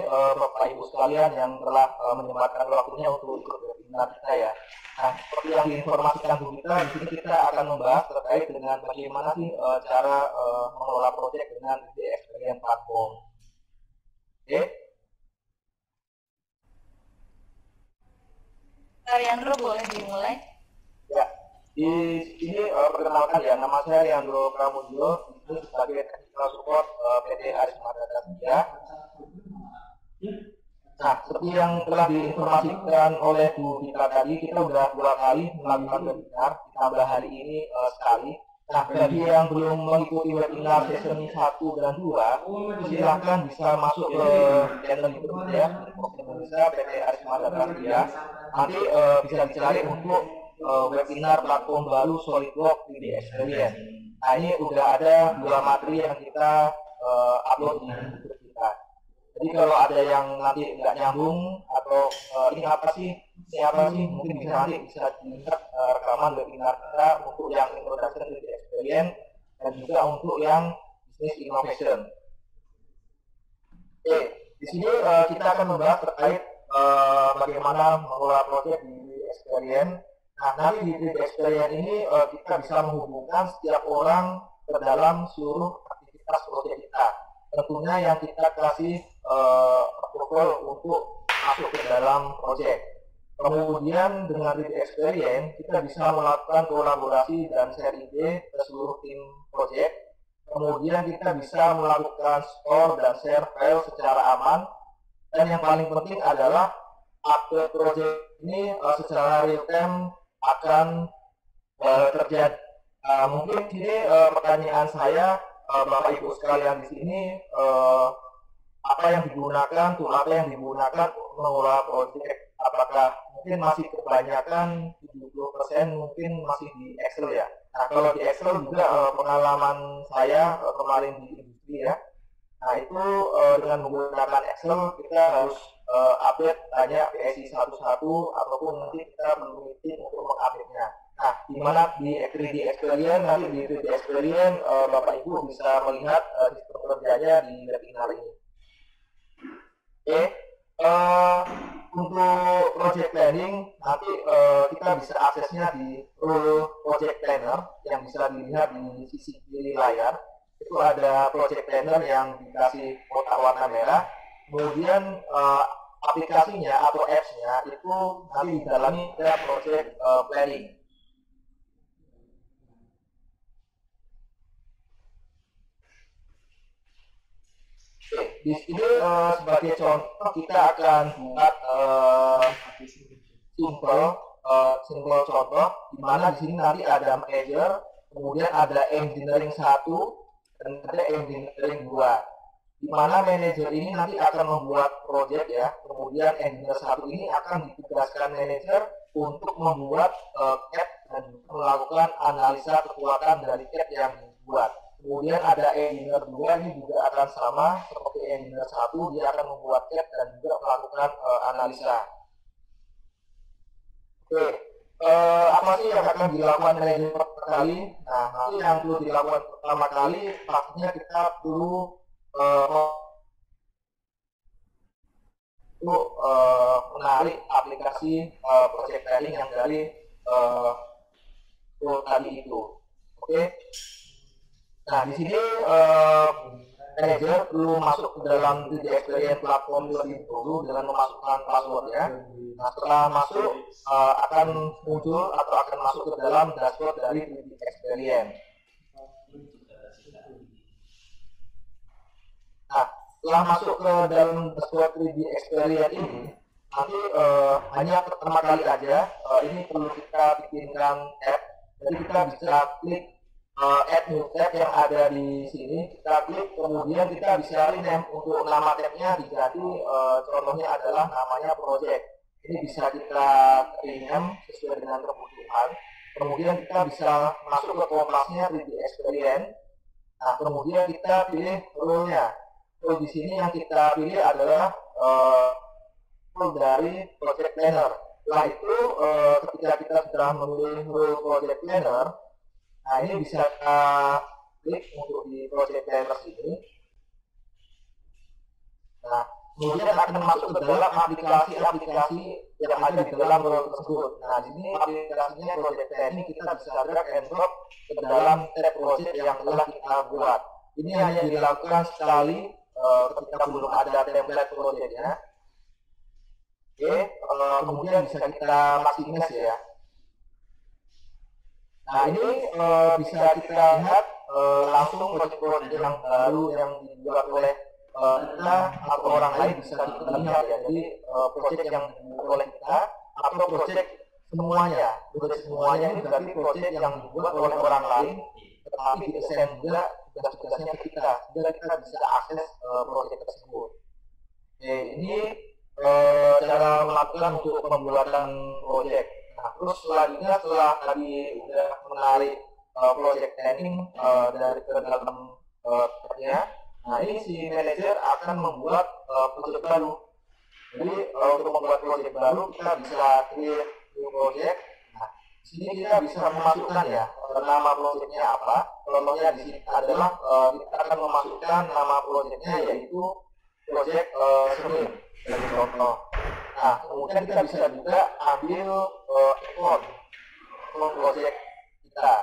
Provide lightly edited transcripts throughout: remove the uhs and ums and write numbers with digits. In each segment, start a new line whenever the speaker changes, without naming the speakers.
Bapak Ibu sekalian yang telah menyempatkan waktunya untuk ikut webinar kita ya. Nah, seperti yang diinformasikan Bu Gita, di sini kita akan membahas terkait dengan bagaimana sih cara mengelola proyek dengan Experience Platform. Oke?
Leandro, boleh dimulai?
Ya, di sini perkenalkan ya, nama saya Leandro Pramudio, itu sebagai technical support PT Arisma Data Media. Nah, seperti yang telah diinformasikan oleh Bu Gita tadi, kita sudah 2 kali melakukan webinar, ditambah hari ini sekali. Nah, bagi yang belum mengikuti webinar session 1 dan 2, silahkan bisa masuk ke channel YouTube ya, Indonesia PT Arisma Data Media. Nanti bisa dicari untuk webinar platform baru SolidWorks 3D Experience. Nah, ini udah ada 2 materi yang kita upload di YouTube kita. Jadi kalau ada yang nanti nggak nyambung atau ini apa sih, mungkin nanti bisa dilihat rekaman webinar kita untuk yang introduction to the experience dan juga untuk yang business innovation. Oke, di sini kita akan membahas terkait bagaimana mengelola project di experience. Nah, nanti di 3D experience ini kita bisa menghubungkan setiap orang ke dalam seluruh aktivitas project kita. Tentunya yang kita kasih approval untuk masuk ke dalam project. Kemudian dengan 3D Experience kita bisa melakukan kolaborasi dan share ide ke seluruh tim project. Kemudian kita bisa melakukan store dan share file secara aman. Dan yang paling penting adalah update project ini secara real time akan terjadi. Mungkin ini pertanyaan saya, Bapak Ibu sekalian di sini, apa yang digunakan, tool apa yang digunakan untuk mengelola proyek? Apakah mungkin masih kebanyakan 70% mungkin masih di Excel ya? Nah, kalau di Excel juga pengalaman saya kemarin di industri ya. Nah, itu dengan menggunakan Excel kita harus update banyak PSI satu-satu ataupun nanti kita perlu meeting untuk mengupdate-nya. Nah, di mana di 3D Experience, nanti di 3D Experience Bapak Ibu bisa melihat sistem kerjanya di webinar ini. Oke, untuk project planning nanti kita bisa aksesnya di role project planner yang bisa dilihat di sisi kiri layar. Itu ada project planner yang dikasih kotak warna merah. Kemudian aplikasinya atau apps-nya itu nanti di dalamnya ada project planning. Oke, di sini sebagai contoh kita akan buat simple contoh di mana di sini nanti ada manager, kemudian ada engineering 1 dan ada engineering 2. Di mana manager ini nanti akan membuat project ya, kemudian engineer 1 ini akan ditugaskan manager untuk membuat CAD dan melakukan analisa kekuatan dari CAD yang dibuat. Kemudian ada engineer 2 ini juga akan sama seperti engineer 1, dia akan membuat CAD dan juga melakukan analisa. Oke, apa sih yang akan dilakukan manajer pertama kali? Nah, nanti yang perlu dilakukan pertama kali pastinya kita perlu menarik aplikasi project planning yang dari tool tadi itu. Oke. Nah, di sini manajer perlu masuk ke dalam 3D Experience platform terlebih dahulu dengan memasukkan passwordnya. Nah, setelah masuk akan muncul atau akan masuk ke dalam dashboard dari 3D Experience. Nah, setelah masuk ke dalam dashboard 3D Experience ini, nanti hanya pertama kali aja ini perlu kita bikinkan tab. Jadi kita bisa klik add new tab yang ada di sini, kita klik, kemudian kita bisa rename untuk nama tabnya diganti contohnya adalah namanya project. Ini bisa kita rename sesuai dengan kebutuhan. Kemudian kita bisa masuk ke kompasnya 3D Experience. Nah, kemudian kita pilih role-nya. Role di sini yang kita pilih adalah role dari project planner. Setelah itu ketika kita sudah memilih role project planner, nah ini bisa kita klik untuk di project planner sini. Nah, kemudian akan masuk ke dalam aplikasi-aplikasi yang ada di dalam role tersebut. Nah, di sini aplikasinya project planning kita bisa drag and drop ke dalam tab project yang telah kita buat. Ini hanya dilakukan sekali ketika belum ada template projectnya. Oke, kemudian bisa kita maximize ya. Nah, ini bisa kita lihat langsung project-project yang baru yang dibuat oleh kita atau orang lain bisa kita lihat ya. Jadi project yang dibuat oleh kita atau project semuanya ini berarti project yang dibuat oleh orang lain tetapi didesain juga tugas-tugasnya ke kita sehingga kita bisa akses project tersebut. Oke, ini cara melakukan untuk pembuatan project. Nah, terus selanjutnya setelah tadi udah menarik project planning dari ke dalam tabnya, nah ini si manager akan membuat project baru. Jadi untuk membuat project baru kita bisa create new project. Nah, di sini kita bisa memasukkan ya nama projectnya apa. Contohnya di sini adalah kita akan memasukkan nama projectnya yaitu project Senin sebagai contoh. Nah, kemudian kita bisa juga ambil export project kita.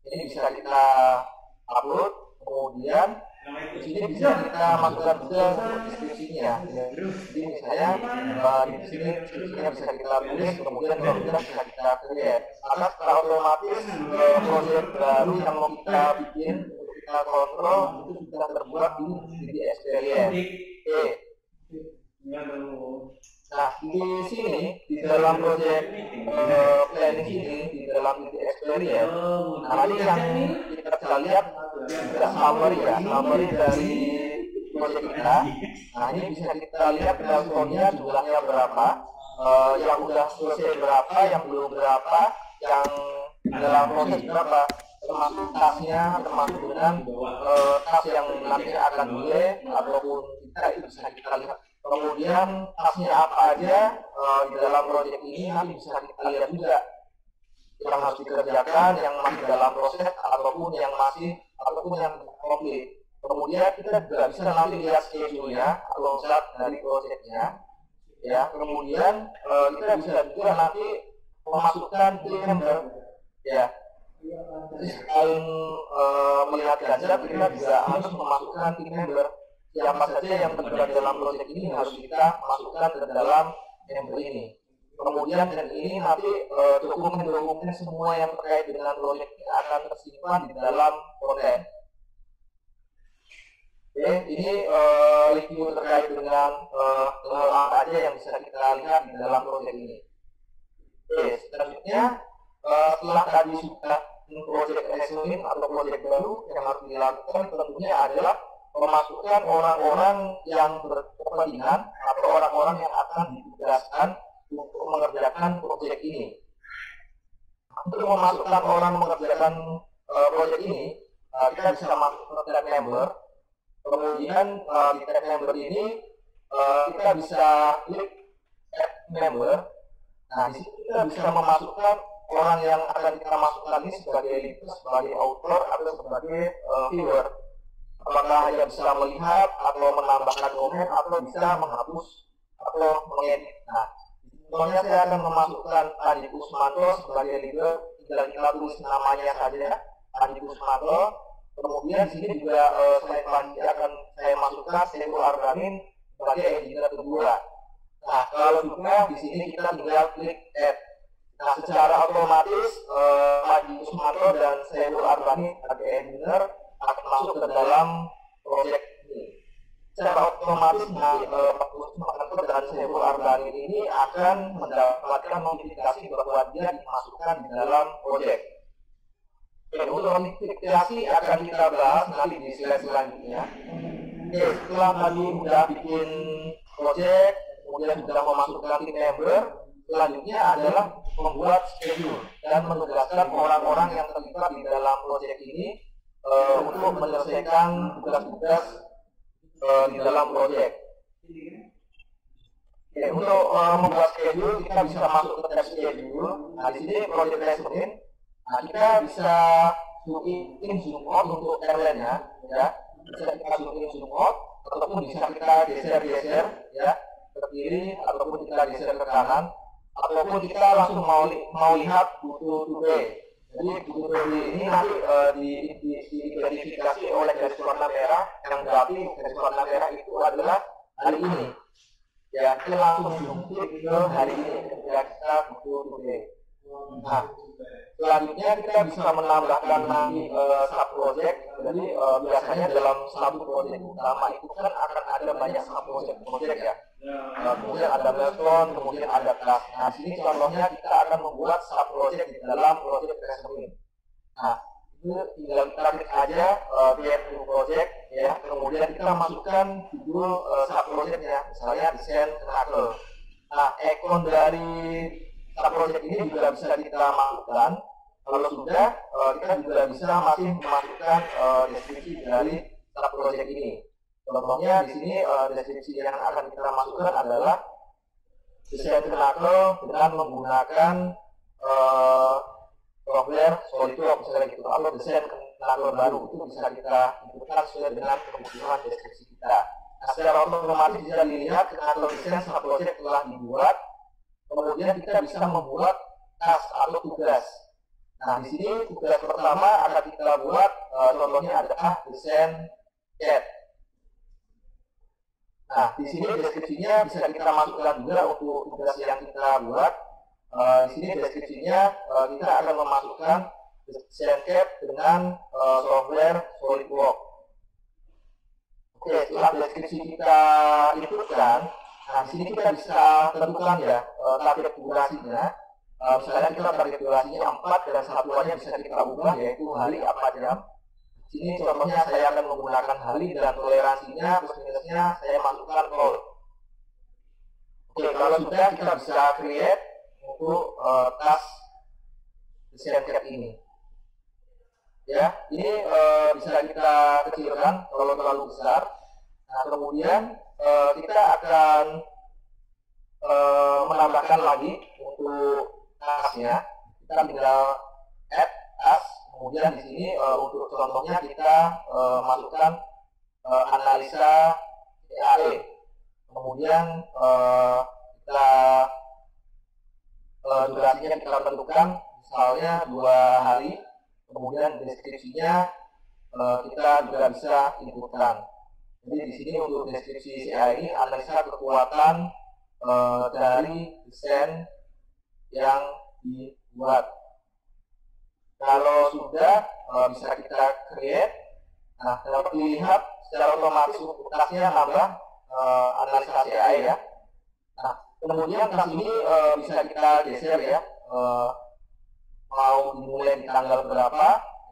Ini bisa kita upload, kemudian di sini bisa kita masukkan juga deskripsinya. Jadi misalnya di sini deskripsinya bisa kita tulis, kemudian bisa kita create. Maka secara otomatis project baru yang mau kita bikin untuk kita kontrol itu sudah terbuat di 3D Experience. Oke. Nah, di sini di dalam project planning ini di dalam 3D Experience, nah ini yang kita bisa lihat ada summary ya, summary dari project kita. Nah, ini bisa kita lihat milestonya jumlahnya berapa, yang udah selesai berapa, yang belum berapa, yang dalam proses berapa, termasuk tasnya, termasuk dengan tas yang nanti akan boleh ataupun tidak, itu bisa kita lihat. Kemudian tasnya apa aja di dalam proyek ini nanti bisa kita lihat juga yang harus dikerjakan, yang masih dalam proses ataupun yang komplit. Kemudian kita juga bisa nanti lihat schedule-nya atau start dari proyeknya. Ya, kemudian kita bisa juga nanti memasukkan team member. Ya, jadi selain melihat gadget, kita juga harus memasukkan team member. Siapa saja yang terlibat dalam proyek ini harus kita masukkan ke dalam member ini. Kemudian dan ini nanti dokumen-dokumen semua yang terkait dengan proyek ini akan tersimpan di dalam konten. Oke, ini review terkait dengan hal apa aja yang bisa kita lihat di dalam proyek ini. Oke, selanjutnya setelah tadi sudah proyek resuming atau proyek baru yang harus dilakukan tentunya adalah memasukkan orang-orang yang berkepentingan atau orang-orang yang akan ditugaskan untuk mengerjakan proyek ini. Untuk memasukkan orang mengerjakan proyek ini, kita bisa masuk ke tab member. Kemudian di tab member ini kita bisa klik add member. Nah, di sini kita bisa memasukkan orang yang akan kita masukkan ini sebagai leader, sebagai author atau sebagai viewer. Apakah hanya bisa melihat atau menambahkan komen atau bisa menghapus atau mengedit. Nah, contohnya saya akan memasukkan Adi Kusmanto sebagai leader, tinggal kita tulis namanya saja, Adi Kusmanto. Kemudian di sini juga selain Adi akan saya masukkan Saiful Ardamin sebagai engineer kedua. Nah, kalau juga di sini kita tinggal klik add. Nah, secara otomatis Adi Kusmanto dan Saiful Ardamin sebagai engineer akan masuk ke dalam proyek ini. Secara otomatis Pak Kusmanto dan Saiful Ardamin ini akan mendapatkan notifikasi bahwa dia dimasukkan di dalam proyek. Untuk notifikasi akan kita bahas nanti di slide selanjutnya. Oke, setelah tadi sudah bikin proyek, kemudian sudah memasukkan tim member, selanjutnya adalah membuat schedule dan menugaskan orang-orang yang terlibat di dalam proyek ini untuk menyelesaikan tugas-tugas di dalam proyek. Oke, untuk membuat schedule kita bisa masuk ke tab schedule. Nah, di sini project resuming. Nah, kita bisa zoom in, zoom out untuk timeline-nya, ya. Bisa kita zoom in, zoom out. ataupun bisa kita geser-geser ya ke kiri ataupun kita geser ke kanan, ataupun kita langsung mau lihat butuh today. Jadi butuh today ini nanti diidentifikasi oleh garis warna merah, yang berarti garis warna merah itu adalah hari ini. Ya, kita langsung jump ke hari ini ketika kita butuh today. Nah, selanjutnya kita bisa menambahkan nanti sub project. Jadi biasanya dalam satu project utama itu kan akan ada banyak sub project ya. Kemudian ada milestone, kemudian ada task. Nah, sini contohnya kita akan membuat sub project di dalam project resume. Nah, itu tinggal kita klik aja create new project ya. Kemudian kita masukkan judul sub projectnya, misalnya desain knuckle. Nah, ikon dari sub project ini juga bisa kita masukkan. Kalau sudah, kita juga bisa masih memasukkan deskripsi dari sub project ini. Contohnya di sini deskripsi yang akan kita masukkan adalah desain knuckle dengan menggunakan software SolidWorks misalnya gitu, atau desain knuckle baru itu bisa kita inputkan sesuai dengan kebutuhan deskripsi kita. Nah, secara otomatis bisa dilihat knuckle desain sub project telah dibuat. Kemudian kita bisa membuat task atau tugas. Nah, di sini tugas pertama akan kita buat contohnya adalah desain cat. Nah, di sini deskripsinya bisa kita masukkan juga untuk tugas yang kita buat. Di sini deskripsinya kita akan memasukkan desain cat dengan software SolidWorks. Oke, setelah deskripsi kita inputkan, nah, di sini kita bisa tentukan ya target durasinya. Misalnya kita target durasinya 4 dan satuannya bisa kita ubah yaitu hari apa jam. Di sini contohnya saya akan menggunakan hari dan toleransinya plus minusnya saya masukkan call. Oke, kalau sudah kita bisa create untuk task desain cat ini. Ya, ini bisa kita kecilkan kalau terlalu besar. Nah, kemudian kita akan menambahkan lagi untuk tasknya. Kita tinggal add task. Kemudian di sini untuk contohnya kita masukkan analisa TAE. Kemudian kita durasinya kita tentukan misalnya 2 hari. Kemudian deskripsinya kita juga bisa inputkan. Jadi di sini untuk deskripsi CA ini analisa kekuatan dari desain yang dibuat. Kalau sudah bisa kita create. Nah, dapat dilihat secara otomatis untuk tasnya nambah analisa CA ya. Nah, kemudian tas ini bisa kita geser ya. Mau dimulai di tanggal berapa,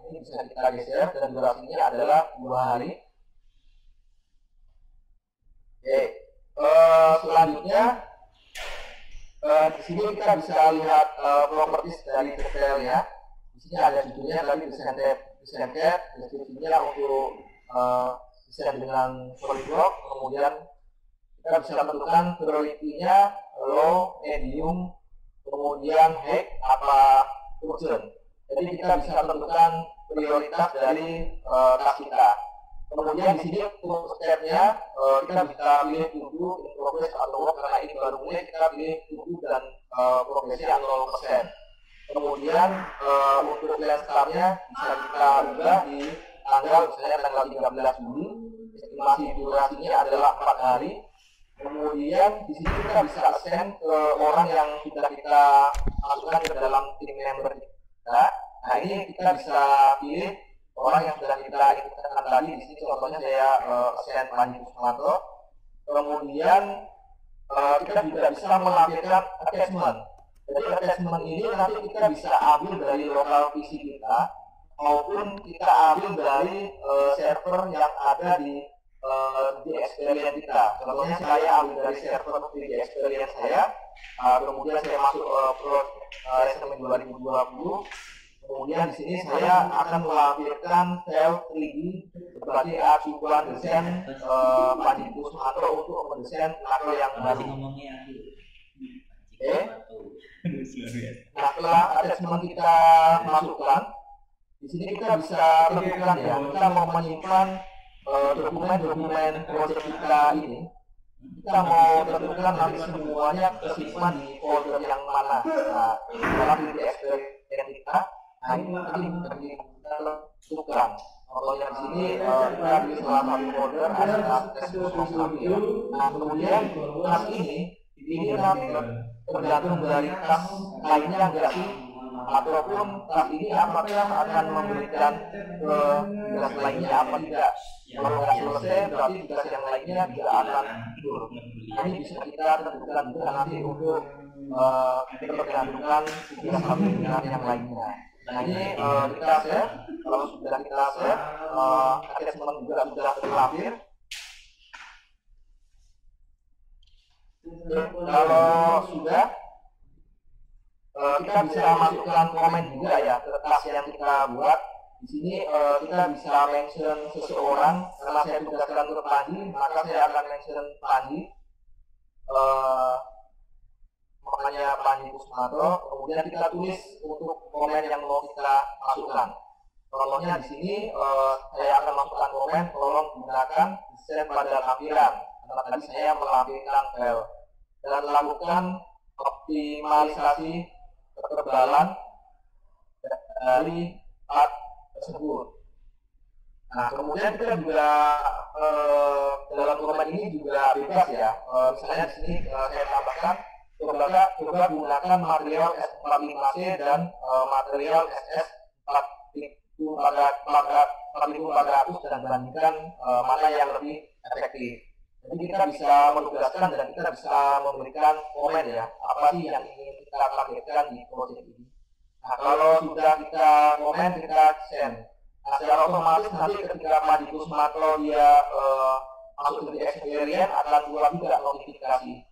ini bisa kita geser dan durasinya adalah 2 hari. Oke, selanjutnya di sini kita bisa lihat properties dari detail ya. Di sini ada judulnya tadi desain cat, deskripsinya untuk desain dengan SolidWorks. Kemudian kita bisa tentukan priority-nya low, medium, kemudian high apa urgent. Jadi kita bisa tentukan prioritas dari task kita. Kemudian di sini untuk step-nya kita bisa pilih tunggu, in progress atau work, karena ini baru mulai kita pilih tunggu dan progresnya 0%. Kemudian untuk plan start-nya bisa kita ubah di tanggal misalnya tanggal 13 Juli. Estimasi durasinya adalah 4 hari. Kemudian di sini kita bisa assign ke orang yang sudah kita masukkan ke dalam tim member kita. Nah, ini kita bisa pilih orang yang sudah kita ikutkan tadi. Di sini contohnya saya assign Panji Kusmanto. Kemudian kita juga bisa melampirkan attachment. Jadi attachment ini nanti kita bisa ambil dari lokal PC kita maupun kita ambil dari server yang ada di Experience kita. Contohnya saya ambil dari server di Experience saya, kemudian saya masuk resume 2020. Kemudian di sini saya akan melampirkan file 3D sebagai acuan desain Panji Kusmanto untuk mendesain knuckle yang baru. Oke. Nah, setelah attachment kita masukkan, di sini kita bisa tentukan ya, kita mau menyimpan dokumen-dokumen project kita ini, kita mau tentukan nanti semuanya tersimpan di folder yang mana. Nah, dalam di experience kita, nah ini nanti kita tentukan. Contohnya di sini kita di salah satu folder ada tes ambil. Nah, kemudian tas ini nanti tergantung dari tas lainnya enggak sih, ataupun tas ini apakah akan memberikan ke tugas lainnya apa tidak. Kalau nggak selesai berarti tugas yang lainnya tidak akan tidur. Ini bisa kita tentukan juga nanti untuk ketergantungan tugas satu dengan yang lainnya. Nah ini kita share. Kalau sudah kita share, attachment juga sudah terlampir. Kalau sudah, kita bisa masukkan komen juga ya ke tas yang kita buat. Di sini kita bisa mention seseorang. Karena saya tugaskan ke Panji, maka saya akan mention Panji. Makanya Panji Kusmanto. Kemudian kita tulis untuk komen yang mau kita masukkan. Contohnya di sini saya akan masukkan komen, tolong gunakan desain pada lampiran. Karena tadi saya melampirkan file dan lakukan optimalisasi ketebalan dari part tersebut. Nah, kemudian kita juga dalam dokumen ini juga bebas ya. Misalnya di sini saya tambahkan coba gunakan material S45C dan material SS4400 dan bandingkan mana yang lebih efektif. Jadi kita bisa menugaskan dan kita bisa memberikan komen ya, apa sih yang ingin kita targetkan di project ini. Nah, kalau sudah kita komen, kita send. Nah, secara otomatis nanti ketika Panji Kusmanto dia masuk ke experience akan keluar juga notifikasi.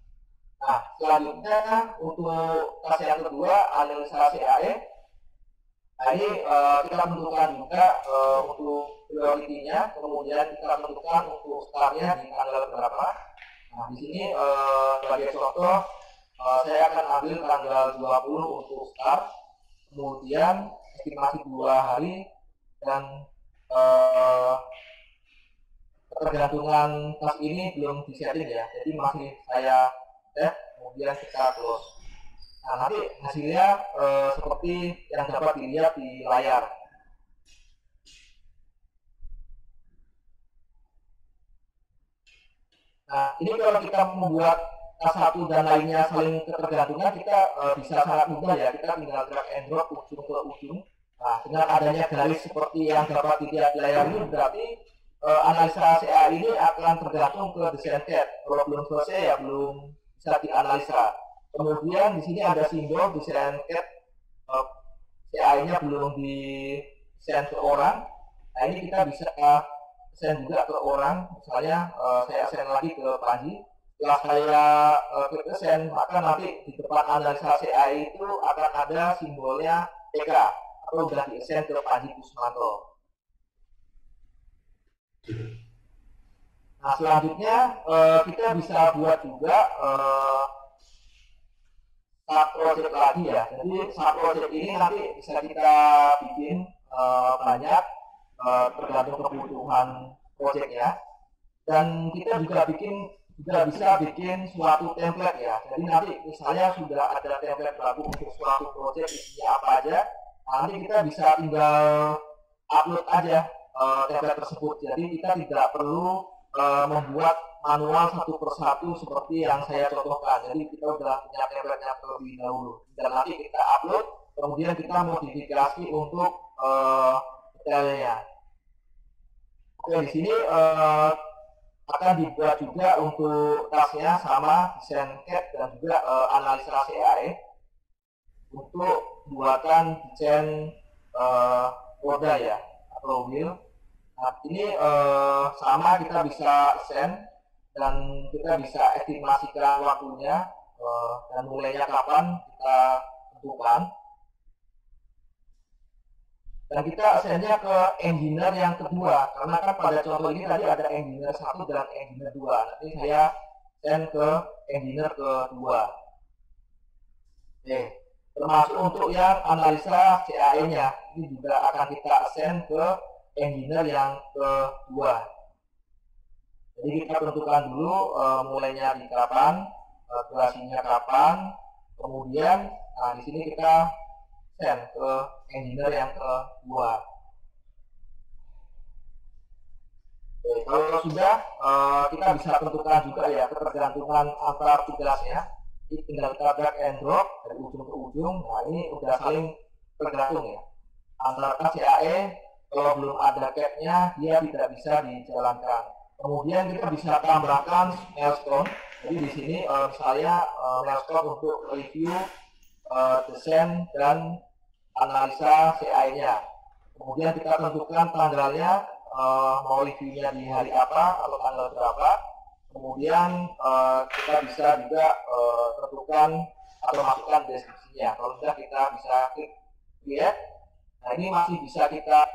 Nah, selanjutnya untuk tas yang kedua, analisa CAE. Nah, ini kita tentukan juga untuk prioritinya, kemudian kita tentukan untuk startnya di tanggal berapa. Nah, di sini sebagai contoh, saya akan ambil tanggal 20 untuk start, kemudian estimasi 2 hari, dan ketergantungan tas ini belum disetting ya, jadi masih saya set, kemudian kita close. Nah, nanti hasilnya seperti yang dapat dilihat di layar. Nah, ini kalau kita membuat tas satu dan lainnya saling ketergantungan, kita bisa sangat mudah ya, kita tinggal drag and drop ujung ke ujung. Nah, dengan adanya garis seperti yang dapat dilihat di layar ini, berarti analisa CA ini akan tergantung ke desain CAD. Kalau belum selesai ya belum bisa dianalisa. Kemudian di sini ada simbol desain CAD, CA-nya belum di send ke orang. Nah, ini kita bisa send juga ke orang. Misalnya saya send lagi ke Panji. Setelah saya klik ke send, maka nanti di depan analisa CA itu akan ada simbolnya TK atau sudah di send ke Panji Kusmanto. Nah, selanjutnya kita bisa buat juga sub project lagi ya. Jadi sub project ini nanti bisa kita bikin banyak tergantung kebutuhan projectnya. Dan kita juga bisa bikin suatu template ya. Jadi nanti misalnya sudah ada template baru untuk suatu project isinya apa aja, nanti kita bisa tinggal upload aja template tersebut. Jadi kita tidak perlu membuat manual satu persatu seperti yang saya contohkan. Jadi kita sudah punya template-nya terlebih dahulu. Dan nanti kita upload, kemudian kita modifikasi untuk detailnya. Oke, di sini akan dibuat juga untuk tasnya sama desain CAD dan juga analisa CAE untuk buatan desain roda ya atau wheel. Nah, ini sama kita bisa send dan kita bisa estimasikan waktunya dan mulainya kapan kita tentukan. Dan kita sendnya ke engineer yang kedua, karena kan pada contoh ini tadi ada engineer 1 dan engineer 2. Nanti saya send ke engineer kedua. Oke, termasuk untuk yang analisa CAE-nya, ini juga akan kita send ke engineer yang kedua. Jadi kita tentukan dulu mulainya di kapan, durasinya kapan, kemudian di sini kita send ke engineer yang kedua. Oke, kalau sudah kita bisa tentukan juga ya ketergantungan antar tugasnya. Ini tinggal kita drag and drop dari ujung ke ujung. Nah ini udah saling tergantung ya. Antara CAE kalau belum ada cap-nya dia tidak bisa dijalankan. Kemudian kita bisa tambahkan milestone. Jadi di sini misalnya milestone untuk review, desain dan analisa CAE-nya. Kemudian kita tentukan tanggalnya, mau reviewnya di hari apa atau tanggal berapa. Kemudian kita bisa juga tentukan atau masukkan deskripsinya. Kalau sudah kita bisa klik create. Nah ini masih bisa kita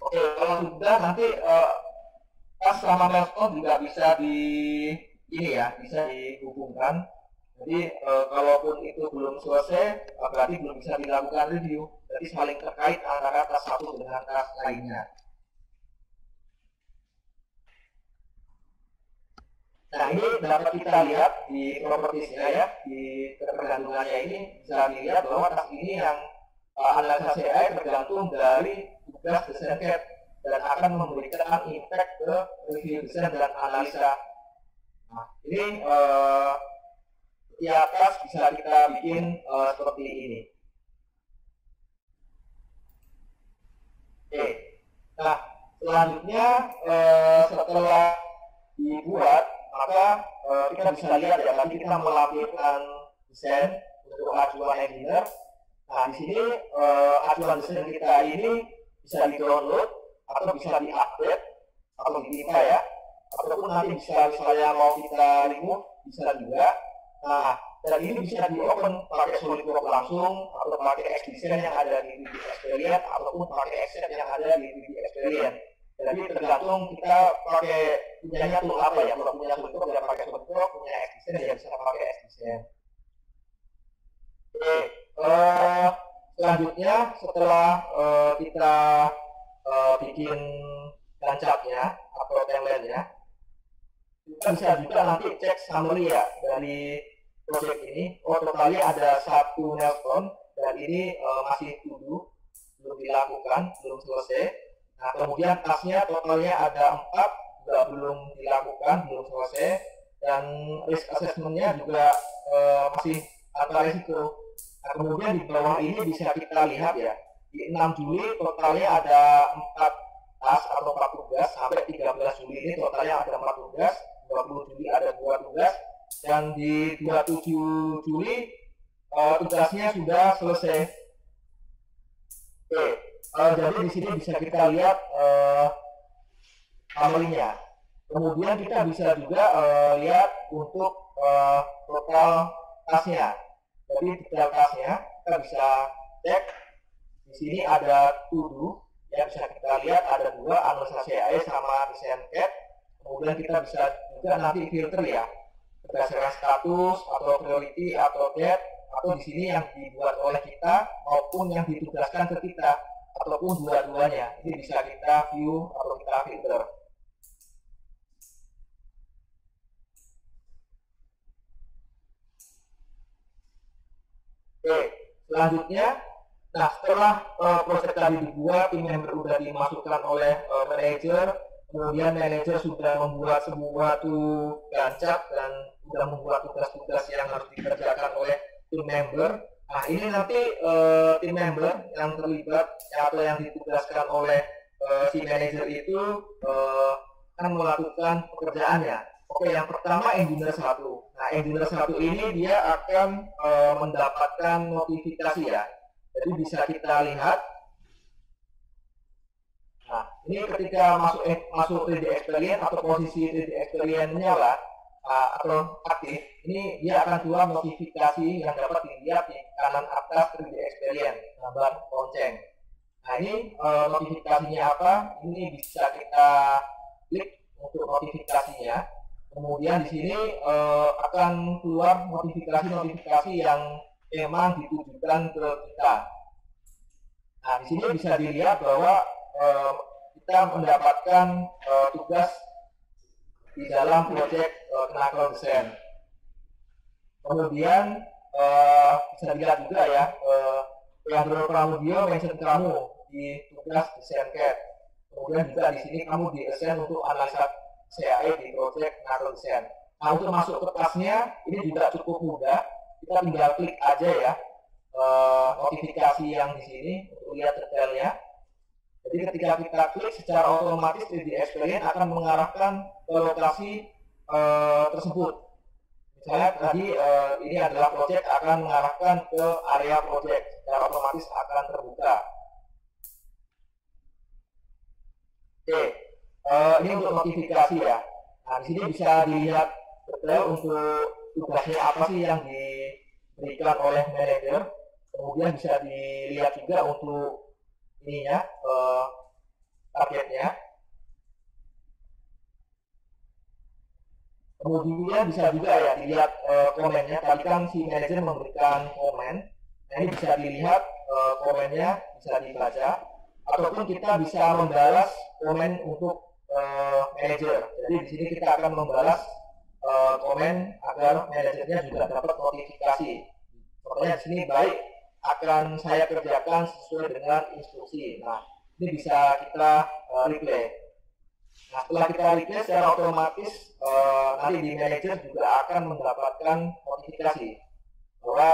Oke, kalau sudah nanti pas sama milestone juga bisa bisa dihubungkan. Jadi kalaupun itu belum selesai, berarti belum bisa dilakukan review. Jadi saling terkait antara task satu dengan task lainnya. Nah ini dapat kita lihat di propertiesnya ya, di ketergantungannya ini bisa dilihat bahwa task ini yang analisa CAE tergantung dari tugas desain CAD dan akan memberikan impact ke review desain dan analisa. Nah, ini setiap task bisa kita bikin seperti ini. Oke, nah selanjutnya setelah dibuat maka kita bisa lihat ya tadi kita melampirkan desain untuk ajuan engineer. Nah di sini ajuan desain kita ini bisa di-download atau bisa di-update atau dipindah ya, ataupun nanti bisa misalnya mau kita remove bisa juga. Nah dan ini bisa di-open pakai SolidWorks langsung atau pakai XDesign yang ada di 3D Experience ataupun pakai Xset yang ada di 3D Experience. Jadi tergantung kita pakai punyanya tool apa ya. Kalau punya SolidWorks ya pakai SolidWorks, punya XDesign ya bisa pakai XDesign. Oke, selanjutnya setelah kita bikin gancapnya atau template-nya, kita bisa juga nanti cek summary ya dari project ini. Oh totalnya ada 1 milestone dan ini masih belum dilakukan, belum selesai. Nah kemudian tasknya totalnya ada 4 juga belum dilakukan, belum selesai, dan risk assessment-nya juga masih ada risiko. Nah kemudian di bawah ini bisa kita lihat ya, di 6 Juli totalnya ada 4 task atau 4 tugas, sampai 13 Juli ini totalnya ada 4 tugas, 20 Juli ada 2 tugas, dan di 27 Juli tugasnya sudah selesai. Oke, jadi di sini bisa kita lihat summary-nya. Kemudian kita bisa juga lihat untuk total tasknya. Jadi detail tasknya kita bisa cek. Di sini ada to do yang bisa kita lihat ada 2, analisa CAE sama desain CAD. Kemudian kita bisa juga nanti filter ya berdasarkan status atau priority atau CAD, atau di sini yang dibuat oleh kita maupun yang ditugaskan ke kita ataupun dua-duanya. Ini bisa kita view atau kita filter. Oke, selanjutnya, nah setelah proses tadi dibuat, tim member sudah dimasukkan oleh manajer, kemudian manajer sudah membuat sebuah gancap dan sudah membuat tugas-tugas yang harus dikerjakan oleh tim member. Nah ini nanti tim member yang terlibat atau yang ditugaskan oleh si manajer itu akan melakukan pekerjaannya. Oke, yang pertama engineer 1. Nah, engineer 1 ini dia akan mendapatkan notifikasi ya. Jadi bisa kita lihat. Nah, ini ketika masuk 3D Experience atau posisi 3D Experience nyala atau aktif, ini dia akan keluar notifikasi yang dapat dilihat di kanan atas 3D Experience, gambar lonceng. Nah, ini notifikasinya apa? Ini bisa kita klik untuk notifikasinya. Kemudian di sini akan keluar notifikasi-notifikasi yang memang ditujukan ke kita. Nah, di sini bisa dilihat bahwa kita mendapatkan tugas di dalam proyek Knuckle Design. Kemudian bisa dilihat juga ya, Leandro Pramudio mention kamu di tugas desain CAD. Kemudian juga di sini kamu di-assign untuk analisa CAE di proyek Knuckle Design. Nah, untuk masuk ke tasnya ini juga cukup mudah. Kita tinggal klik aja ya notifikasi yang di sini untuk lihat detailnya. Jadi ketika kita klik secara otomatis 3D Experience akan mengarahkan ke lokasi tersebut. Misalnya tadi ini adalah project akan mengarahkan ke area project, secara otomatis akan terbuka. Oke, ini untuk notifikasi ya. Nah, di sini bisa dilihat detail untuk tugasnya apa sih yang diberikan oleh manajer. Kemudian bisa dilihat juga untuk ininya targetnya. Kemudian bisa juga ya dilihat komennya. Tadi kan si manajer memberikan komen. Nah, ini bisa dilihat komennya, bisa dibaca. Ataupun kita bisa membalas komen untuk manajer. Jadi di sini kita akan membalas komen agar manajernya juga dapat notifikasi. Contohnya di sini baik akan saya kerjakan sesuai dengan instruksi. Nah, ini bisa kita replay. Nah, setelah kita replay secara otomatis nanti di manajer juga akan mendapatkan notifikasi bahwa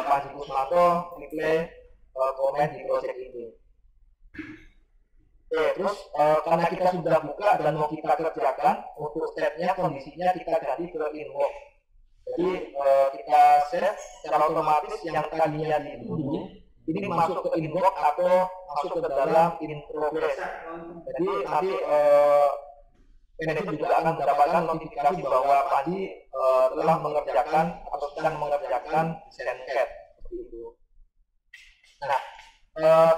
Panji Kusmanto replay komen di project ini. Oke, terus karena kita sudah buka dan mau kita kerjakan, untuk stepnya kondisinya kita ganti ke inbox. Jadi kita set secara otomatis yang tadinya di ini masuk ke inbox atau masuk ke dalam in progress. Jadi nanti manajer juga akan mendapatkan notifikasi bahwa Panji telah mengerjakan atau sedang mengerjakan desain CAD seperti itu. Nah,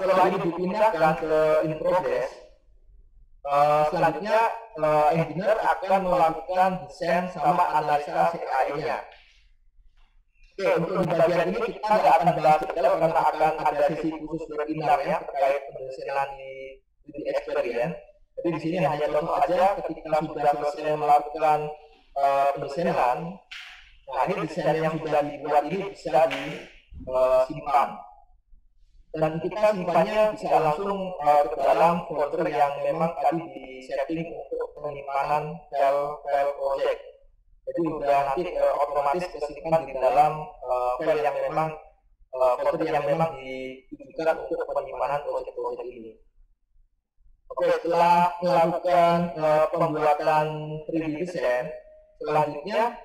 setelah ini dipindahkan ke in progress, selanjutnya engineer akan melakukan desain sama analisa CAE-nya. Oke, untuk di bagian ini kita nggak akan bahas detail karena akan ada sesi khusus webinar ya terkait pendesainan di 3D Experience. Jadi di sini hanya contoh aja ketika sudah selesai melakukan pendesainan. Nah, ini desain yang sudah dibuat ini bisa disimpan. Dan kita simpannya bisa langsung ke dalam folder yang memang tadi di setting untuk penyimpanan file project. Jadi udah nanti otomatis kesimpan di dalam file yang memang folder yang memang ditujukan untuk penyimpanan project-project ini. Oke, setelah melakukan pembuatan 3D design, selanjutnya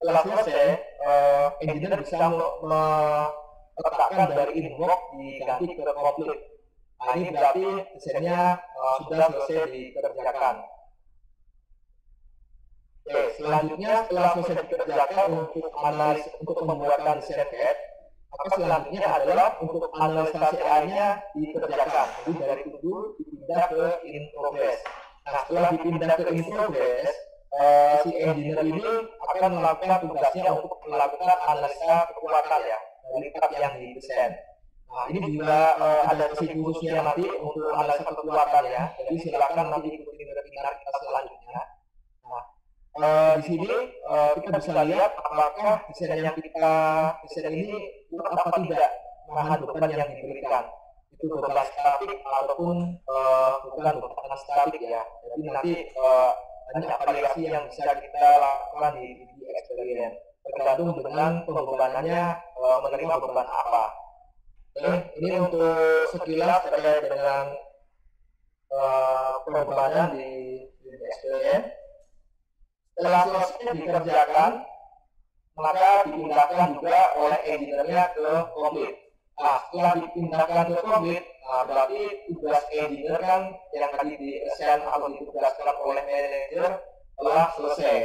setelah selesai engineer bisa letakkan dari inbox diganti ke complete. Nah, ini berarti desainnya sudah selesai dikerjakan. Oke, selanjutnya setelah selesai dikerjakan untuk pembuatan desain CAD, maka selanjutnya adalah untuk analisa CA-nya dikerjakan. Jadi dari itu dipindah ke in progress. Nah, setelah dipindah ke in progress, si engineer ini akan melakukan tugasnya untuk melakukan analisa kekuatan ya dari part yang didesain. Nah, ini juga ada sesi khususnya nanti untuk analisa kekuatan ya. Jadi silakan nanti ikuti webinar kita selanjutnya. Nah, di sini kita bisa lihat apakah desain yang kita desain ini kuat apa tidak menahan beban yang diberikan. Itu beban statik ataupun bukan beban statik ya. Jadi nanti banyak variasi yang bisa kita lakukan di Experience. Tergantung dengan pembebanannya menerima beban apa. Oke, ini untuk sekilas terkait dengan pembebanan di Experience. Setelah selesai dikerjakan, maka dipindahkan juga oleh engineer-nya ke complete. Nah, setelah dipindahkan ke complete, berarti tugas engineer kan yang tadi di-assign atau ditugaskan oleh manager telah selesai.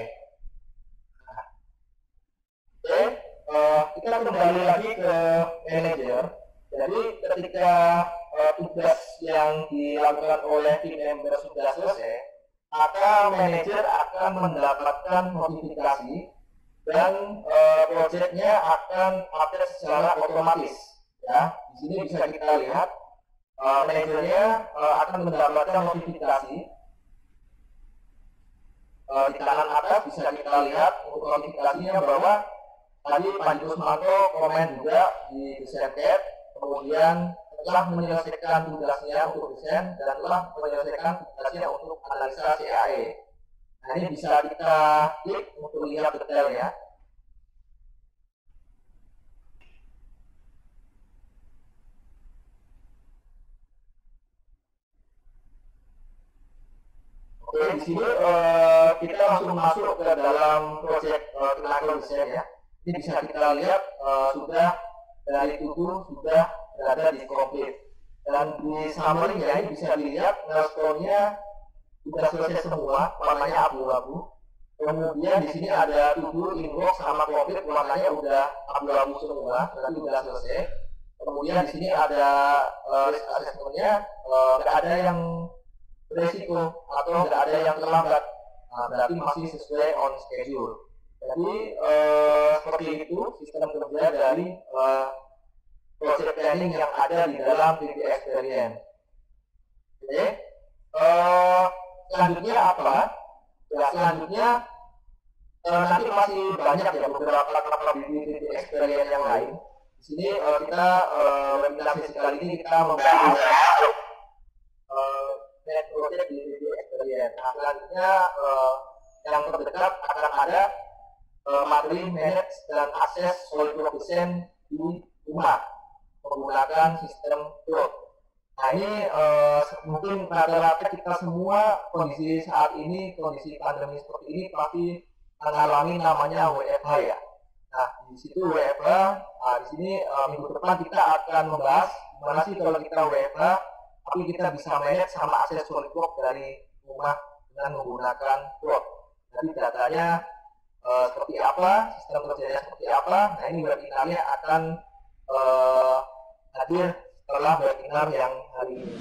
Oke, kita kembali lagi ke manajer. Jadi ketika tugas yang dilakukan oleh tim member sudah selesai, maka manajer akan mendapatkan notifikasi dan projectnya akan update secara otomatis. Ya, di sini bisa kita lihat manajernya akan mendapatkan notifikasi. Di kanan atas bisa kita lihat untuk notifikasinya bahwa tadi Panji Kusmanto komen juga di desain CAD, kemudian telah menyelesaikan tugasnya untuk desain dan telah menyelesaikan tugasnya untuk analisa CAE. Nah, ini bisa kita klik untuk lihat detailnya. Oke, di sini kita langsung masuk ke dalam project clinical design ya. Ini bisa kita lihat sudah dari tubuh sudah berada di complete. Dan di summary ya ini bisa dilihat milestone-nya sudah selesai semua, warnanya abu-abu. Kemudian di sini ada tubuh inbox sama complete, warnanya udah abu-abu semua, berarti sudah selesai. Kemudian di sini ada risk assessment-nya, nggak ada yang beresiko atau nggak ada yang terlambat, nah, berarti masih sesuai on schedule. Jadi seperti itu sistem kerja dari project planning yang ada di dalam 3D Experience. Oke, selanjutnya apa? Ya, selanjutnya nanti masih banyak ya beberapa di 3D Experience yang lain. Di sini kita webinar sesi kali ini kita membahas project di 3D Experience. Nah, selanjutnya yang terdekat akan ada materi manage dan akses SolidWorks design di rumah menggunakan sistem cloud. Nah, ini mungkin rata-rata kita semua kondisi saat ini, kondisi pandemi seperti ini pasti mengalami namanya WFH ya. Nah, di situ WFH, di sini minggu depan kita akan membahas gimana sih kalau kita WFH tapi kita bisa manage sama akses SolidWorks dari rumah dengan menggunakan cloud. Jadi datanya seperti apa, sistem kerjanya seperti apa. Nah, ini webinarnya akan hadir setelah webinar yang hari ini.